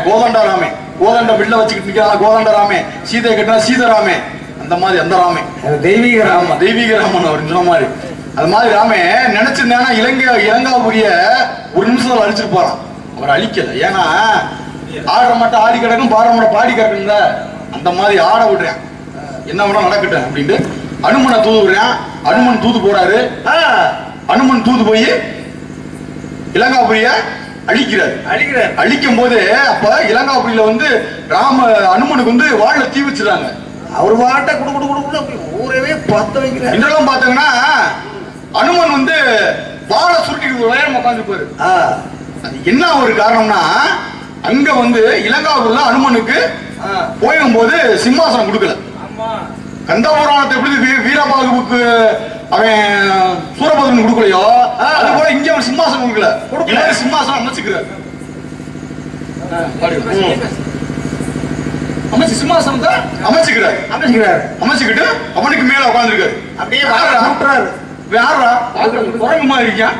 கோதண்ட ராமே, கோதண்ட பில்ல வச்சுக்கிட்டு நிக்கிறான் கோதண்ட ராமே, சீதையை கட்டினா சீதராமே, அந்த மாதிரி அந்த ராமே தெய்வீக ராம தெய்வீக ராமன் அவர் சொன்ன மாதிரி. அது மாதிரி ராமே நினைச்சிருந்தா இலங்காபுரிய 1 நிமிஷத்துல அழிச்சிருப்பாராம். அவர் அழிக்கல. ஏன்னா ஆடுற மட்டும் ஆடி கிடக்கும், பாடுற மட்டும் பாடி கிடக்குங்க. அந்த மாதிரி ஆட விடுறேன், என்ன வேணா நடக்கட்டும் அப்படின்ட்டு அனுமனை தூது விடுறேன். அனுமன் தூது போறாரு. அனுமன் தூது போய் இலங்காபுரிய அழிக்கிறார். அழிக்கும் போது அப்ப இலங்காபுரியில வந்து அனுமனுக்கு வந்து வாழ தீ வச்சிருக்காங்க. அவர் வாட்ட குடு ஊரவே பத்த வைக்கிறார். இதெல்லாம் பாத்தீங்கன்னா அனுமன் வந்து வாழை சுருட்டிட்டு உயரம் உட்காந்துருப்பாரு. அது என்ன ஒரு காரணம்னா அங்க வந்து இலங்காபுரியில அனுமனுக்கு போயும் போது சிம்மாசனம் கொடுக்கல. கந்தபுராணத்தை எப்படி வீரபாகுவுக்கு அவன் சூரபத்ரன் கொடுக்கலையோ அது போல இங்க அவன் சிம்மாசனம் கொடுக்கல. சிம்மாசனம் அமைச்சுக்கிறார். அமைச்சு சிம்மாசனத்தை அமைச்சுக்கிட்டு அவனுக்கு மேல உட்கார்ந்துருக்காரு. அப்படியே யாரா குரங்குமா இருக்கியா?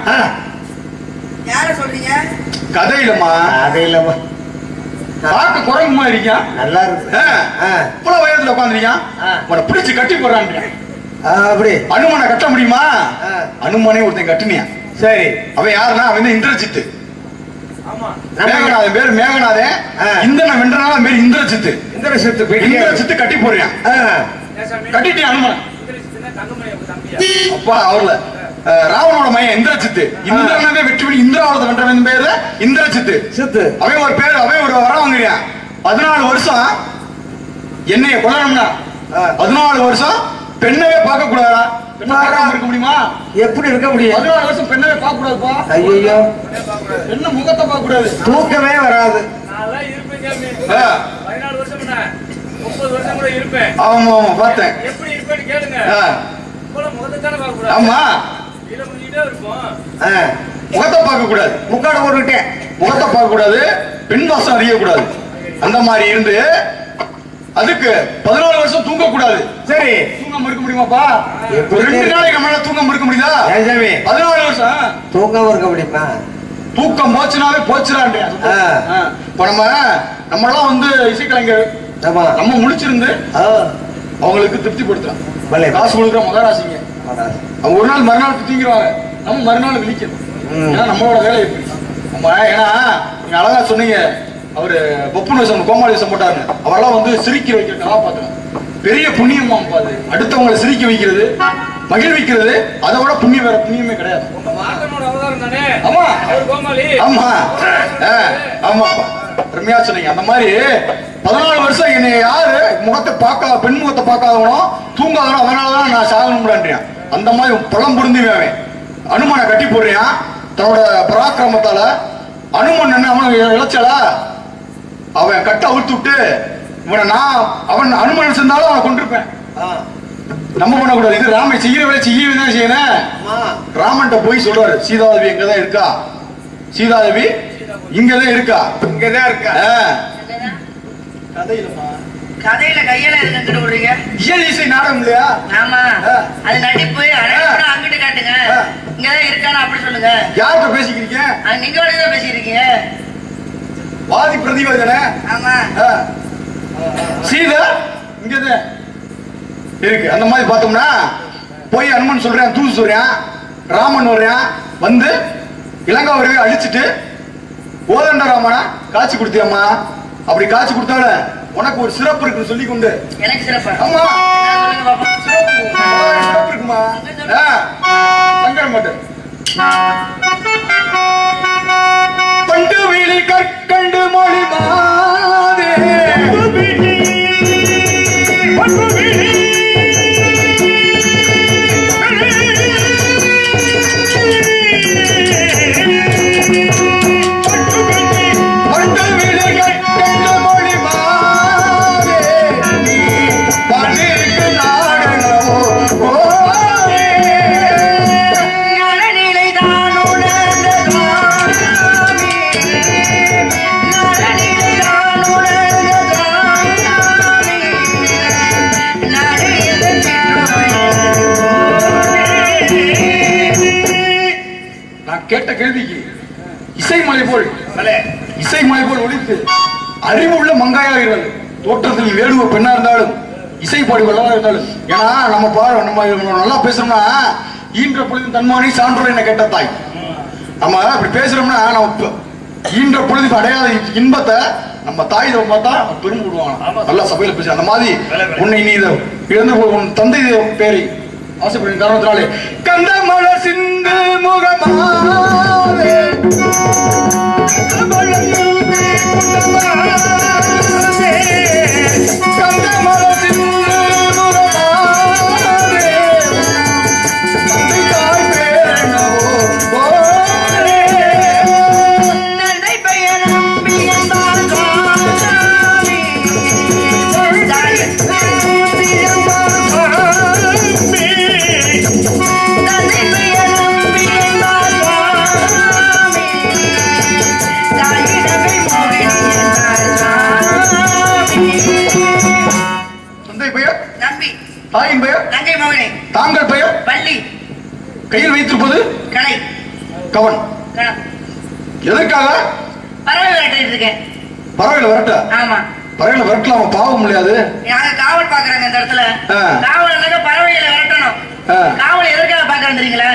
யார சொல்றீங்க? கதையிலமா கதையிலமா பார்க்க குரங்குமா இருக்கியா? நல்லா இருக்கு. இவ்வளவு வயதுல உட்காந்துருக்கான். உன்னை பிடிச்சு கட்டி போடுறான். அப்படி அனுமனை கட்ட முடியுமா? அனுமனே ஒருத்தன் கட்டினியா. சரி அவன் யாருன்னா அவன் இந்திரஜித்து. மேகநாதன் பேர் மேகநாதன். இந்திரனை வென்றனால பேர் இந்திரஜித்து. இந்திரஜித்து கட்டி போடுறான். கட்டிட்டேன் அனுமனை. அப்பா அவர்ல ராவணோட மையம் இந்திரஜித்து. இந்திரனவே வெற்றி இந்திராவளத்தை வென்றவன் பேரு இந்திரஜித்து. அவன் ஒரு பேரு அவன் ஒரு வரம் வாங்குறான். 14 வருஷம் என்னைய கொல்லணும்னா 14 வருஷம் பெண்ணவே பார்க்க கூடாதா? இருக்க முடியுமா? எப்படி இருக்க முடியும்? 14 வருஷம் பெண்ணவே பார்க்க கூடாதுப்பா. ஐயோ பெண்ண முகத்தை பார்க்க கூடாது, தூக்கமே வராது. ஆமா ஆமா பார்த்தேன். ஆமா முகத்தை பார்க்க கூடாது, முக்காட போட்டுட்டேன். முகத்தை பார்க்க கூடாது, பெண் வாசம் அறியக்கூடாது. அந்த மாதிரி இருந்து அதுக்கு 14 வருஷம் தூங்க கூடாது. சரி தூங்காம இருக்க முடியுமாப்பா? 2 நாளைக்கு நம்மளால தூங்காம இருக்க முடியுதா? 14 வருஷம் தூங்காம இருக்க முடியுமா? தூக்கம் போச்சுனாவே போச்சுடான். இப்ப நம்மளாம் வந்து இசைக்கலைஞர் நம்ம முழிச்சிருந்து அவங்களுக்கு திருப்திப்படுத்தலாம். காசு கொடுக்குற மகராசிங்க அவங்க ஒரு நாள் மறுநாள் தூங்கிடுவாங்க, நம்ம மறுநாள் விழிக்கணும். ஏன்னா நம்மளோட வேலை எப்படி நம்ம. ஏன்னா நீங்க அழகா சொன்னீங்க அவரு பப்புன் வேஷம் கோமாளி வேஷம் போட்டாருன்னு. அவரெல்லாம் வந்து சிரிக்க வைக்கிற கதாபாத்திரம் பெரிய புண்ணியமா பாது. அடுத்தவங்களை சிரிக்க வைக்கிறது மகிழ்விக்கிறது அதை விட புண்ணியம் வேற புண்ணியமே கிடையாது. ஆமா ஆமா ஆமா பெருமையா சொன்னீங்க. அந்த மாதிரி 14 வருஷம் என்னை யாரு முகத்தை பார்க்காத பெண் முகத்தை பார்க்காதவனோ தூங்காதவனோ அதனாலதான் நான் சாகணும்ன்றான். அந்த மாதிரி பழம் புரிந்துவேன். அனுமனை கட்டி போடுறான் தன்னோட பராக்கிரமத்தால. அனுமன் என்ன அவன் இழைச்சலா அவன் கட்ட அவுத்து விட்டு இவனை அவன் அனுமன் செஞ்சாலும் அவனை கொண்டிருப்பேன். நம்ம பண்ணக்கூடாது. இது ராம செய்யற வேலை செய்யவே தான் செய்யணும். ராமன்ட்ட போய் சொல்றாரு சீதாதேவி எங்கதான் இருக்கா? சீதாதேவி இங்கதான் இருக்கா? இங்கதான் இருக்கா? கதையில கையில இருந்துட்டு விடுறீங்க. இயல் இசை நாடகம் இல்லையா? ஆமா, அது நடிப்பு. அங்கிட்டு காட்டுங்க, இங்கதான் இருக்கானு அப்படி சொல்லுங்க. யார்கிட்ட பேசிக்கிறீங்க? நீங்க தான் பேசிக்கிறீங்க. வாதி பிரதிவாதி தானே? ஆமா. சீதா இங்கதான் இருக்கு. அந்த மாதிரி பார்த்தோம்னா போய் அனுமன் சொல்றேன், தூது சொல்றேன், ராமன் வர்றேன், வந்து இலங்காவை அழிச்சிட்டு கோதண்ட ராமனா காட்சி கொடுத்தியம்மா. அப்படி காட்சி கொடுத்தால உனக்கு ஒரு சிறப்பு இருக்குன்னு சொல்லி கொண்டு. எனக்கு சிறப்பு? ஆமா, சொல்லுங்க பாப்பா. சிறப்பு இருக்குமா? சங்கரம் மட்டும் பண்டு வீழி கற்கண்டு மொழி மாதே கேட்ட கேள்விக்கு இசைமலை போல் ஒழித்து அறிவுள்ள மங்காயாகிறது. தோற்றத்தில் வேடுவ பெண்ணா இருந்தாலும் இசை பாடி வல்லவா இருந்தாலும். ஏன்னா நம்ம நல்லா பேசுறோம்னா ஈன்ற பொழுது தன்மானி சான்றோர் என்ன கேட்ட தாய். நம்ம அப்படி பேசுறோம்னா நம்ம ஈன்ற பொழுதுக்கு அடையாத இன்பத்தை நம்ம தாய் பார்த்தா பெருமை விடுவாங்க. நல்லா சபையில பேச அந்த மாதிரி உன்னை நீ இழந்து உன் தந்தை பேரை ஆசைப்படும் காரணத்தினாலே கந்தமல சிந்து முகமாவே கந்தமல சிந்து முகமாவே தாய் பேரனோ தந்தை பெயர் நம்பி என்றால் காணாமே தாயின் பெயர் தங்கை மகனே. தாங்கள் பெயர் பள்ளி. கையில் வைத்திருப்பது கடை கவன். எதற்காக? பறவை விரட்டிட்டு இருக்கேன். பறவையில விரட்ட? ஆமா. பறவையில விரட்டலாமா? பாவம் முடியாது. நாங்க காவல் பாக்குறாங்க இந்த இடத்துல. காவல் பறவைகளை விரட்டணும். காவல் எதற்காக பாக்குறேன் தெரியுங்களா?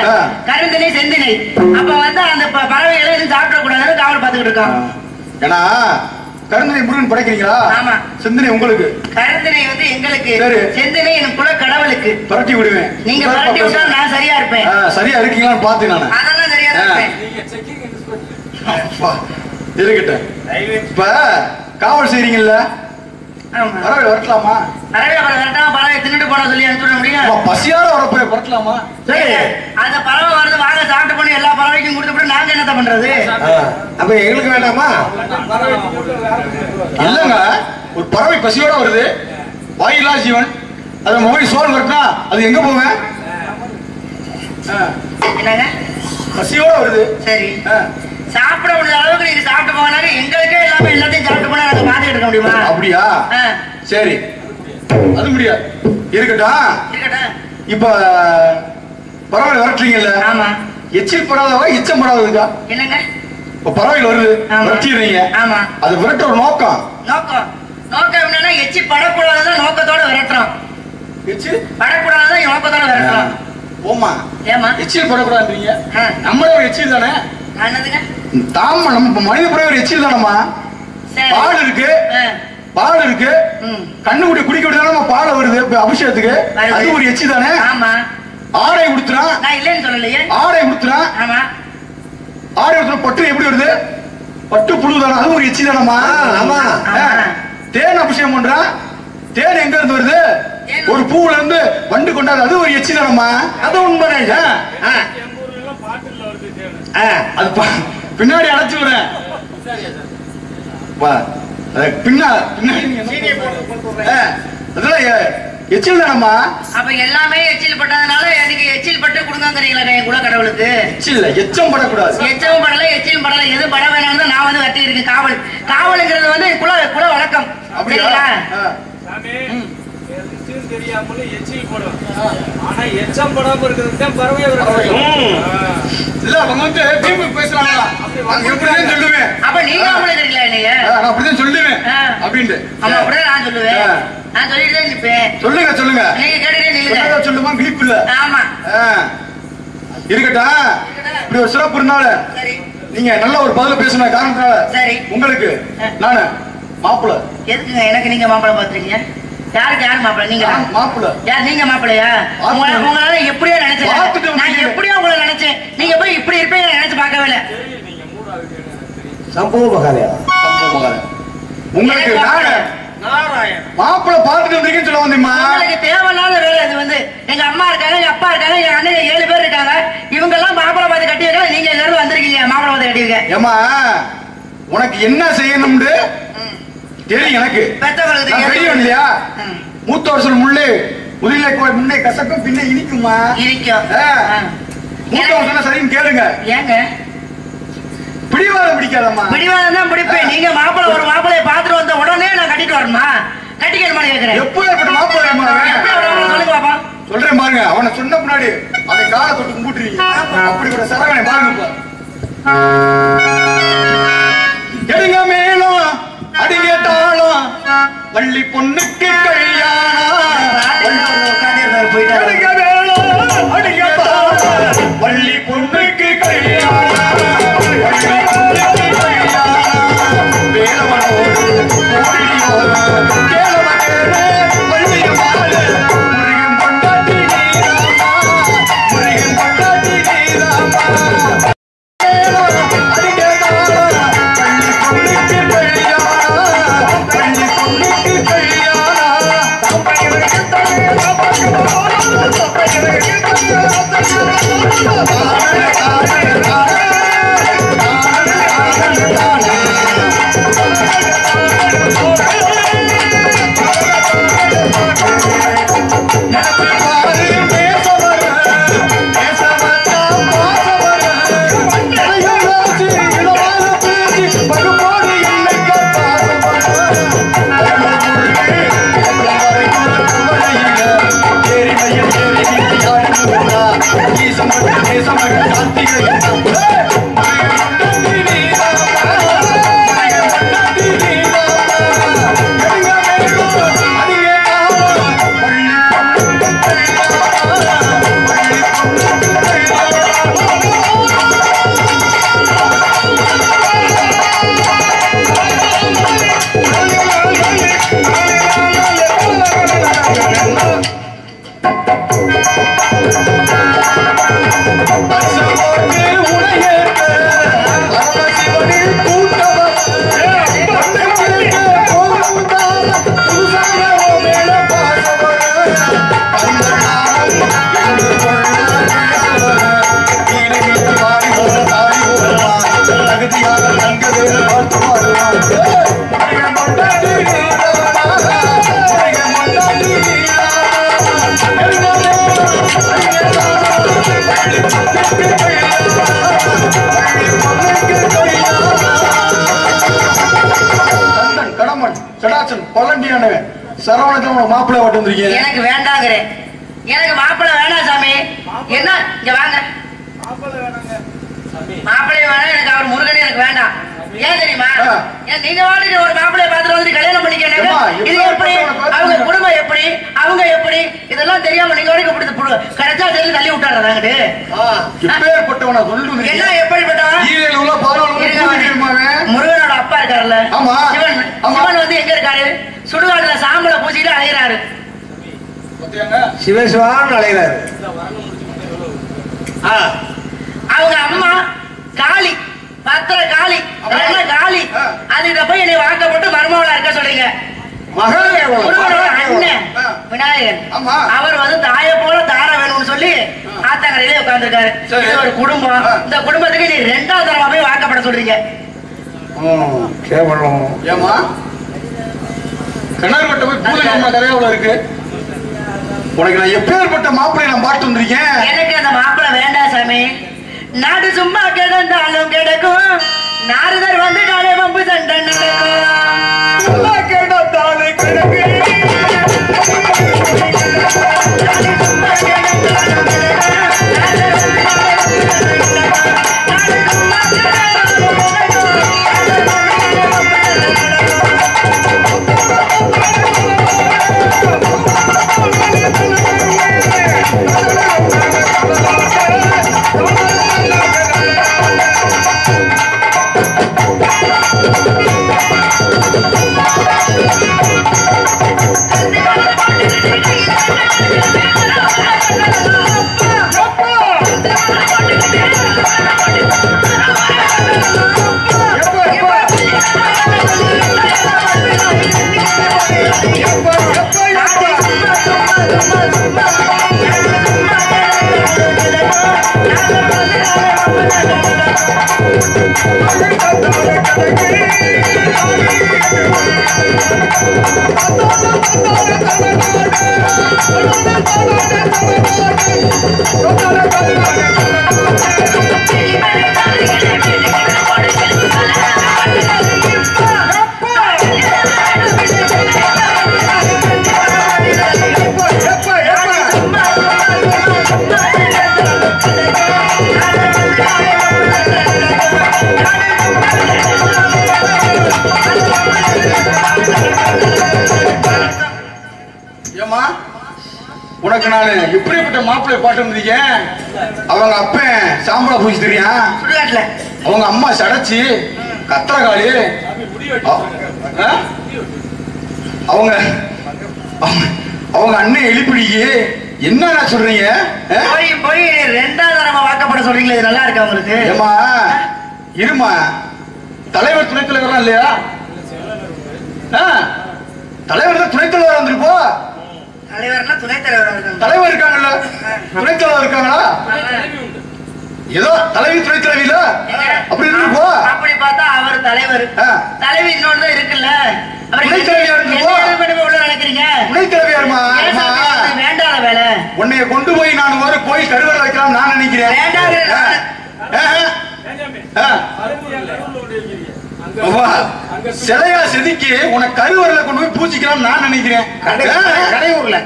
கருந்தினை செந்தினை. அப்ப வந்து அந்த பறவைகளை எதுவும் சாப்பிட கூடாதுன்னு காவல் பாத்துக்கிட்டு இருக்கோம். ஏன்னா கருந்தினை முருகன் படைக்கிறீங்களா? ஆமா. செந்தினை உங்களுக்கு, கருந்தினை வந்து எங்களுக்கு, செந்தினை என் குல கடவுளுக்கு. பரட்டி விடுவேன். நீங்க பரட்டி விட்டா நான் சரியா இருப்பேன். சரியா இருக்கீங்களான்னு பார்த்தேன் நான். அதெல்லாம் சரியா இருப்பேன். இருக்கட்டும். இப்ப காவல் செய்றீங்கல்ல, பறவை வரட்டலாமா? பறவை வரட்டாம பறவை தின்னுட்டு போன சொல்லி அனுப்பிட முடியும்? பசியார வரப்ப வரட்டலாமா? சரி, அந்த பறவை வருது வாங்க சாப்பிட்டு பண்ணி எல்லா பறவைக்கும் கொடுத்து நாங்க என்னத்த பண்றது? அப்ப எங்களுக்கு வேண்டாமா? இல்லங்க, ஒரு பறவை பசியோட வருது, வாயிலா ஜீவன், அது மொபைல் சோறு வரட்டா அது எங்க போவேன்? என்னங்க பசியோட வருது? சரி, சாப்பிட முடிஞ்ச அளவுக்கு நீங்க சாப்பிட்டு போனாங்க. எங்களுக்கே எல்லாமே எல்லாத்தையும் சாப்பிட்டு போனா நாங்க பாத்துக்கிட்டு இருக்க முடியுமா? அப்படியா? சரி, அது முடியாது. இருக்கட்டும். இப்ப பறவை விரட்டுறீங்கல்ல? ஆமா. எச்சில் படாதவா எச்சம் படாததுக்கா? என்னங்க? இப்ப பறவைகள் வருது, விரட்டிடுறீங்க. ஆமா. அது விரட்ட ஒரு நோக்கம் என்னன்னா எச்சில் படக்கூடாதுதான் நோக்கத்தோட விரட்டுறோம். எச்சில் படக்கூடாதுதான் நோக்கத்தோட விரட்டுறோம். ஓமா, ஏமா எச்சில் படக்கூடாதுன்றீங்க? நம்மளே ஒரு எச்சில் தானே. என்னதுங்க? தாம நம்ம மனித பிறகு ஒரு எச்சில் தானம்மா. பால் இருக்கு, கண்ணுக்குடி குடிக்க விடுதானமா பால் வருது அபிஷேகத்துக்கு, அது ஒரு எச்சி தானே. ஆமா. ஆடை உடுத்துறான், நான் இல்லைன்னு சொல்லலையே. ஆடை உடுத்துறான். ஆமா. ஆடை உடுத்துற பட்டு எப்படி வருது? பட்டு புழு தானே, அது ஒரு எச்சி தானம்மா. ஆமா. தேன் அபிஷேகம் பண்றான், தேன் எங்க இருந்து வருது? ஒரு பூவுல இருந்து வண்டு கொண்டாது, அது ஒரு எச்சி தானம்மா. அது உண்மைதாங்க. அது பின்னாடி அடைச்சு விடுறேன். எச்சில் தானம்மா. அப்ப எல்லாமே எச்சில் பட்டதுனால எனக்கு எச்சில் பட்டு கொடுங்கறீங்களா என் குல கடவுளுக்கு? எச்சில் எச்சம் படக்கூடாது. எச்சம் படல, எச்சிலும் படல, எது பட வேணாம்னு நான் வந்து கட்டி இருக்கேன். காவலுங்கிறது வந்து குல வழக்கம். அப்படிங்களா? தெரியாமல எச்சில் போடும். ஆனா எச்சம் போடாம இருக்கிறது தான் பறவை இல்ல அவங்க வந்து டீமுக்கு பேசுறாங்களா நான் எப்படிதான் சொல்லுவேன். அப்ப நீங்க ஆம்பளை தெரியல நீங்க நான் அப்படிதான் சொல்லுவேன் அப்படின்ட்டு. ஆமா அப்படிதான் நான் சொல்லுவேன். நான் சொல்லிட்டு தான் நிப்பேன். சொல்லுங்க சொல்லுங்க நீங்க கேட்டுட்டே நில்லுங்க. சொல்லுமா கிளிப் இல்ல. ஆமா இருக்கட்டும். இப்படி ஒரு சிறப்பு இருந்தால சரி நீங்க நல்ல ஒரு பதில பேசுன காரணத்தால சரி உங்களுக்கு நானு மாப்பிள்ள. எதுக்குங்க எனக்கு நீங்க மாப்பிள்ளை பாத்துறீங்க? யாருக்கு யாரு மாப்பிள்ளை? நீங்க மாப்பிள்ள. யார் நீங்க மாப்பிள்ளையா? உங்களால எப்படியோ நினைச்சேன். நான் எப்படியோ உங்களை நினைச்சேன். நீங்க போய் இப்படி இருப்பீங்க நினைச்சு பார்க்கவே இல்லை. சம்பவ மகாலயா உங்களுக்கு மாப்பிள்ள பாத்துட்டு இருக்கீங்கன்னு சொல்ல வந்தீமா? உங்களுக்கு தேவையில்லாத வேலை இது வந்து. எங்க அம்மா இருக்காங்க, எங்க அப்பா இருக்காங்க, எங்க அண்ணன் 7 பேர் இருக்காங்க. இவங்க எல்லாம் மாப்பிள்ளை பார்த்து கட்டி வைக்கல. நீங்க எல்லாரும் வந்திருக்கீங்க மாப்பிள்ளை பார்த்து கட்டி வைக்க. ஏமா உனக்கு என்ன செய்யணும்னு தெரியும். எனக்கு தெரியும் இல்லையா? மூத்த வருஷம் முள்ளே முதலிலே முன்னே கசக்கும் பின்னே இனிக்குமா? இனிக்கும். மூத்த வருஷம் சரின்னு கேளுங்க. ஏங்க பிடிவாதம் பிடிக்காதம்மா? பிடிவாதம் தான் பிடிப்பேன். நீங்க மாப்பிள்ளை ஒரு மாப்பிள்ளைய பாத்துட்டு வந்த உடனே நான் கட்டிட்டு வரணுமா? கட்டிக்கணுமா கேக்குறேன். எப்போ ஏற்பட்ட மாப்பிள்ளை சொல்லுங்க பாப்பா. சொல்றேன் பாருங்க. அவனை சொன்ன முன்னாடி அதை காலை தொட்டு கும்பிட்டுறீங்க. அப்படிப்பட்ட சரவணை பாருங்க. எடுங்க மேலும் அடிங்க தாளம் வள்ளி பொண்ணுக்கு கல்யாணம். எடுங்க மேலும் அடிங்க தாளம் வள்ளி பொண்ணுக்கு கல்யாணம். மாப்பிள்ளை ஓட்டு வந்திருக்கீங்க. எனக்கு வேண்டாங்கிறேன். எனக்கு மாப்பிள்ளை வேண்டாம் சாமி. என்ன இங்க வாங்க. மாப்பிள்ளை வேணாம். எனக்கு அவர் முருகனே எனக்கு வேண்டாம். ஏன் தெரியுமா? நீங்க வாட்டுக்கு ஒரு மாப்பிள்ளைய பார்த்துட்டு வந்து கல்யாணம் பண்ணிக்கணும். இது எப்படி? அவங்க குடும்பம் எப்படி? அவங்க எப்படி? இதெல்லாம் தெரியாம நீங்க வரைக்கும் கொடுத்து கரெக்டா சொல்லி தள்ளி விட்டாங்க. எப்பேற்பட்டவனா சொல்லுங்க. என்ன எப்படிப்பட்டவன்? முருகனோட அப்பா இருக்காருல்ல சிவன். சிவன் வந்து எங்க இருக்காரு? சுடுகாட்டுல சாம்பலை பூசிட்டு அலைகிறாரு. சிவசிவான்னு அலைகிறாரு. அவங்க அம்மா காளி, பத்திர காளி, காளி. அதுகிட்ட போய் என்னை வாக்கப்பட்டு மருமகளா இருக்க சொல்றீங்க. அண்ணன் விநாயகன் அவர் வந்து தாயை போல தார வேணும்னு சொல்லி ஆத்தங்கரையிலே உட்கார்ந்துருக்காரு. இது ஒரு குடும்பம். இந்த குடும்பத்துக்கு நீ 2வது தடவை போய் வாக்கப்பட சொல்றீங்க. ஏமா கண்ணார்பட்ட போய் பூதகம்மா கரையாவுல இருக்கு. உனக்கு நான் எப்பேற்பட்ட மாப்பிள்ளை நான் பாட்டு வந்திருக்கேன். எனக்கு அந்த மாப்பிள்ளை வேண்டாம் சாமி. நாடு சும்மா கிடந்தாலும் கிடக்கும். நாரதர் வந்து காலை வம்பு சண்டை நடக்கும். கிடந்தாலும் கிடக்கு உனக்கு நான் எப்படிப்பட்ட மாப்பிள்ளை பாட்டு இருந்தீங்க. அவங்க அப்பன் சாம்பலா பூச்சி தெரியா, அவங்க அம்மா சடைச்சி கத்திரகாளி, அவங்க அவங்க அண்ணன் எலிப்பிடிக்கு என்ன சொல்றீங்க? போய் ரெண்டாவது தடவை வாக்கப்பட சொல்றீங்களா? இது நல்லா இருக்கு அவங்களுக்கு. ஏமா இருமா, தலைவர் துணைத் தலைவர்லாம் இல்லையா? தலைவர் தான் துணைத் தலைவர் வந்திருப்போ. தலைவர்னா துணைத் தலைவர் இருக்காங்க. தலைவர் இருக்காங்கல்ல, துணைத் தலைவர் இருக்காங்களா? ஏதோ தலைவி துணைத் தலைவில அப்படி இருப்போ. அப்படி பார்த்தா அவர் தலைவர், தலைவி இன்னொன்னு தான் இருக்குல்ல. துணைத் தலைவியா இருப்போ. நினைக்கிறீங்க துணைத் தலைவியாருமா? வேண்டாத வேலை. உன்னைய கொண்டு போய் நான் ஒரு கோயில் கருவறை வைக்கலாம் நான் நினைக்கிறேன். சிலையா செதுக்கி உனக்கு கருவறையில கொண்டு போய் பூச்சிக்கலாம் நான் நினைக்கிறேன். கடையூர்ல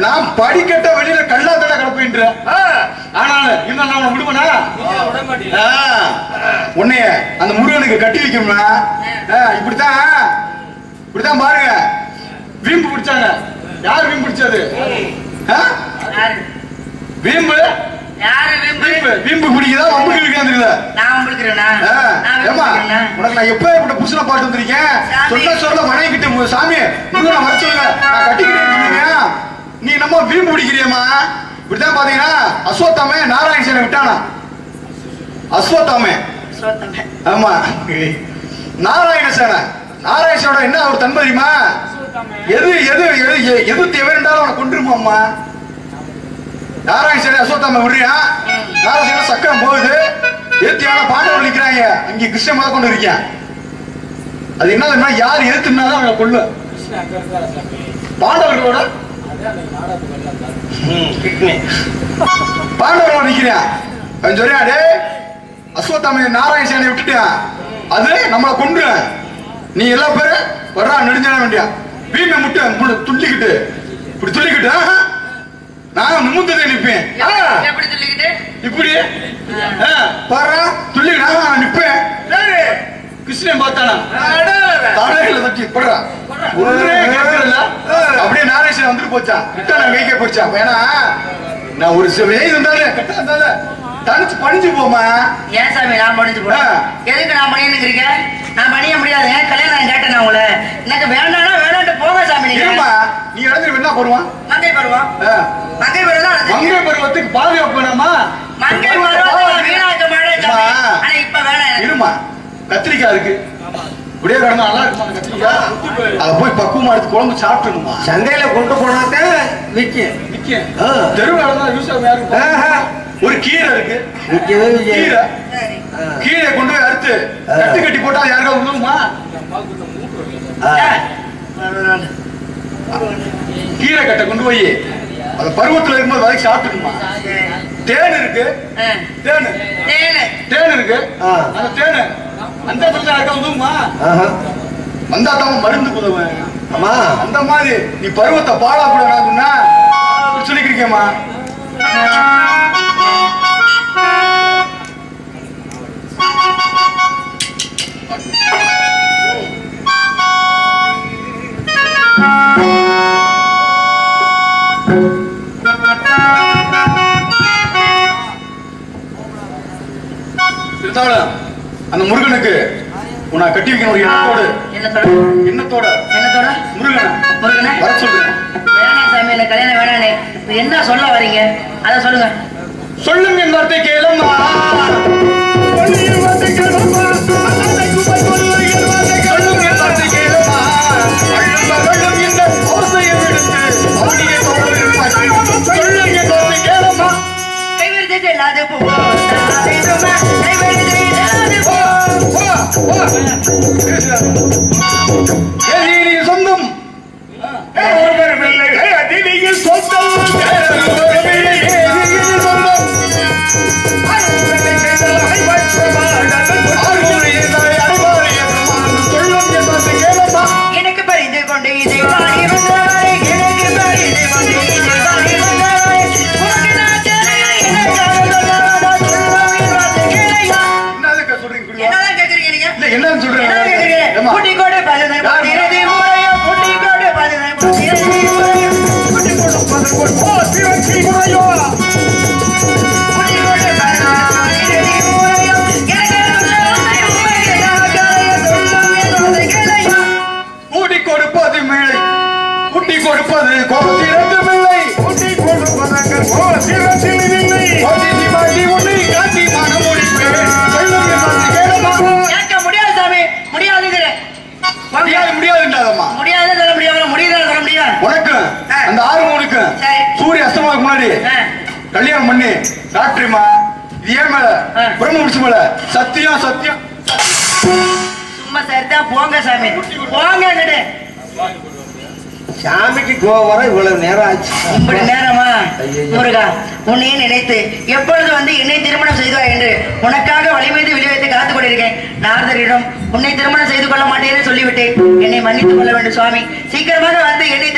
நான் படிக்கட்ட வெளியில கல்லாத்தட கிடப்பேன்ற. ஆனாலும் இன்னும் நான் விடுவனா? உன்னைய அந்த முருகனுக்கு கட்டி வைக்கணும்னா இப்படித்தான் பாருங்க. வீம்பு பிடிச்சாங்க. யார் வீம்பு பிடிச்சது? வீம்பு வீம்பு பிடிக்குதா வம்புக்கு இருக்காந்துருக்குதா? உனக்கு நான் எப்ப இப்படி புதுசுல பாட்டு வந்திருக்கேன். சொல்ல வணங்கிட்டு சாமி முருகனை வர சொல்லுங்க, நான் கட்டிக்கிட்டேன்னு சொன்னீங்க. நீ நம்ம வீம்பு பிடிக்கிறியம்மா. இப்படித்தான் பாத்தீங்கன்னா அஸ்வத்தாமே நாராயணசேனை விட்டானா? அஸ்வத்தாமே ஆமா நாராயணசேனை. நாராயணசேனோட என்ன ஒரு தன்மை தெரியுமா? எது எது எது எது தேவைன்றாலும் அவனை கொண்டுருமாம்மா. நாராயணசேனை அஸ்வத்தாம விடுறியா? நாராயண சக்கரம் போகுது, ஏத்தியான பாண்டவர் நிக்கிறாங்க. அங்க கிருஷ்ணன் மேல கொண்டு இருக்கேன். அது என்ன யார் எதிர்த்துனாலும் அவங்களை கொள்ளு. பாண்டவர்களோட பாண்டவர்களோட நிக்கிறேன். சொல்றியா டே அஸ்வத்தாம நாராயணசேனை விட்டுட்டேன், அது நம்மளை கொண்டு. நீ எல்லா பேரு வர்றா நெடுஞ்சான வேண்டியா வீட்டை முட்டை துள்ளிக்கிட்டு இப்படி துள்ளிக்கிட்டு நான் நிமிந்ததை நிற்பேன். இப்படி பாரு துள்ளிக்கிட்டு நான் நிற்பேன். கிருஷ்ணன் பார்த்தானா தலையில தட்டி படுறா அப்படியே நாரேஷன் வந்துட்டு போச்சா கிட்ட நான் கைக்க போச்சா. ஏன்னா நான் ஒரு வெயில் இருந்தாலும் கட்டா இருந்தாலும் தனிச்சு பணிஞ்சு போமா. ஏன் சாமி நான் பணிஞ்சு போறேன்? எதுக்கு நான் பணியனுங்கிறீங்க? நான் பணிய முடியாது. ஏன் கல்யாணம் கேட்டேன் நான் உங்களை. எனக்கு வேண்டாம்னா வேண்டாம்ட்டு போக சாமி. நீ இழந்து என்ன போடுவான்? மங்கை பருவம். மங்கை பருவம் மங்கை பருவத்துக்கு பாதுகாப்பு வேணாமா? மங்கை பருவம் வீணாக்க மாட்டேன். ஆனா இப்ப வேணாம். இருமா கத்திரிக்காய் இருக்கு, இப்படியே கடந்தா நல்லா இருக்குமா கத்திரிக்காய்? அதை போய் பக்குவமா எடுத்து குழம்பு சாப்பிட்டுணுமா? சந்தையில கொண்டு போனாக்க விற்கும். தெருவு நடந்தா யூஸ் யாருக்கு? ஒரு கீரை இருக்கு, கீரை கொண்டு போய் அறுத்து கட்டு கட்டி போட்டா யாருக்காவது உதவுமா? கீரை கட்டை கொண்டு போய் அந்த பருவத்துல இருக்கும்போது வரைக்கும் சாப்பிட்டுக்குமா? தேன் இருக்கு, தேன் இருக்கு. அந்த தேனு அந்த இடத்துல யாருக்காவது உதவுமா? வந்தா தான் மருந்து உதவும். ஆமா அந்த மாதிரி நீ பருவத்தை பாழா கூடாதுன்னா சொல்லிக்கிறீங்கம்மா. அந்த முருகனுக்கு உன்னை கட்டி வைக்கணும் ஒரு எண்ணத்தோட முருகனை வர சொல்றேன். வேணாம் சாமி, என்ன கல்யாணம் வேணானே. என்ன சொல்ல வரீங்க அதை சொல்லுங்க. சொல்லுங்க என் வார்த்தை கேளம்மா. சொல்லுங்க என் வார்த்தை கேளம்மா. அழும் இந்த ஓசையை விடுத்து அவனியை தோழர் இருப்பார்கள். சொல்லுங்க என் வார்த்தை கேளம்மா. கைவிரித்து இல்லாத போ கைவிரித்து இல்லாத போ சொந்தம் எனக்கு பறிந்து கொண்டு இதை வாங்கி வந்தவரை எனக்கு பறிந்து கொண்டு இதை வாங்கி வந்தவரை உனக்கு நான் தெரியா எனக்காக என்னதான் கேக்குறீங்க நீங்க? என்னன்னு சொல்றேன். குட்டிக்கோடு பதினெட்டு பதினெட்டு முறையோ குட்டிக்கோடு பதினெட்டு பதினெட்டு முறையோ குட்டிக்கோடு பதினெட்டு முறையோ குட்டிக்கோடு பதினெட்டு முறையோ ஊட்டி கொடுப்பது மிளை ஊட்டி கொடுப்பது கோசிரத்து மிளை ஊட்டி கொடுப்பதற்கு கோசிரத்தில்லை கோசி மாட்டி உன்னை காட்டி மனம் முடிப்பேன். சொல்லுங்க கேட்க முடியாது சாமி, முடியாதுங்கிறேன். முடியாதுன்றாதம்மா. முடியாது சொல்ல முடியாது, முடியுதான் சொல்ல முடியாது. உனக்கு அந்த 6 மூணுக்கு சரி. சூரிய அஸ்தமாவுக்கு முன்னாடி கல்யாணம் பண்ணி டாக்டரிமா இது ஏன் மேல பிரம்ம முடிச்சு மேல சத்தியம் சத்தியம். சும்மா சரிதான் போங்க சாமி, போங்க கிட்ட. சாமிக்கு கோவர இவ்வளவு நேரம் ஆச்சு. இப்படி நேரமா முருகா, உன்னையே நினைத்து எப்பொழுது வந்து என்னை திருமணம் செய்துவா என்று உனக்காக வலிமைத்து விளைவித்து காத்துக் கொண்டிருக்கேன். நாரதரிடம் உன்னை திருமணம் செய்து கொள்ள மாட்டேன்னு சொல்லிவிட்டேன். என்னை மன்னித்துக் கொள்ள வேண்டும் சுவாமி. சீக்கிரமாக வந்து என்னை